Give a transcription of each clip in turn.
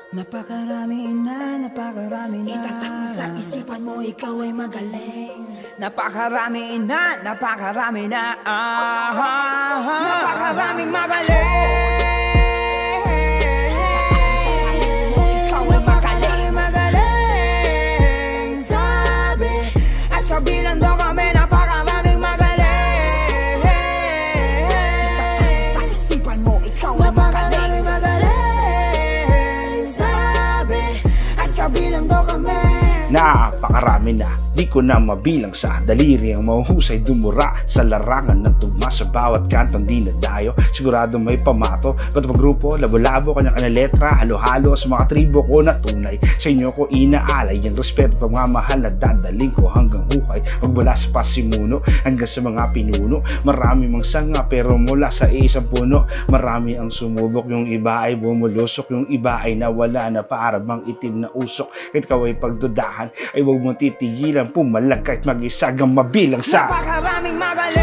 Napakarami na, napakarami na. Itatak mo sa isipan mo, ikaw ay magaling. Napakarami na, napakarami na. Napakaraming magaling. Sa sarili mo, ikaw ay magaling. Magaling, sabi. At kabilang daw kami, napakaraming magaling. Itatak mo sa isipan mo, ikaw ay magaling. Magaling, sabi. At kabilang daw kami. Napakarami na, di ko na mabilang sa daliri ang mahuhusay dumura sa larangan ng tugma sa bawat kantong di nadayo. Sigurado may pamato, pati grupo, labo-labo, kanya-kanya letra, halo-halo sa mga tribo ko na tunay. Sa inyo ko inaalay yung respeto, pagmamahal na dadaling ko hanggang hukay. Magmula sa pasimuno hanggang sa mga pinuno. Marami mang sanga pero mula sa isang puno. Marami ang sumubok, yung iba ay bumulusok, yung iba ay nawala na para bang itim na usok. Kahit ikaw ay pagdudahan ay huwag mong titigilan, pumalag kahit mag-isa hanggang mabilang sa Napakaraming magaling.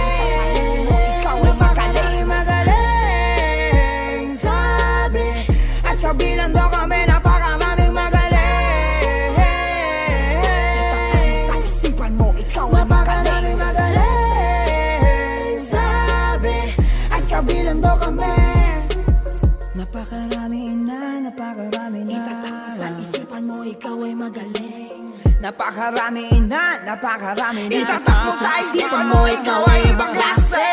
Sa sarili mo, ikaw ay magaling. Magaling, sabi. At kabilang daw kami, napakaraming magaling. Itatak mo sa isipan mo, ikaw ay magaling. Magaling, sabi. At kabilang daw kami. Napakarami na, napakarami na. Itatak mo sa isipan mo, ikaw ay magaling. Napakarami na, napakarami na. Itatak mo sa isipan mo, ikaw ay ibang klase.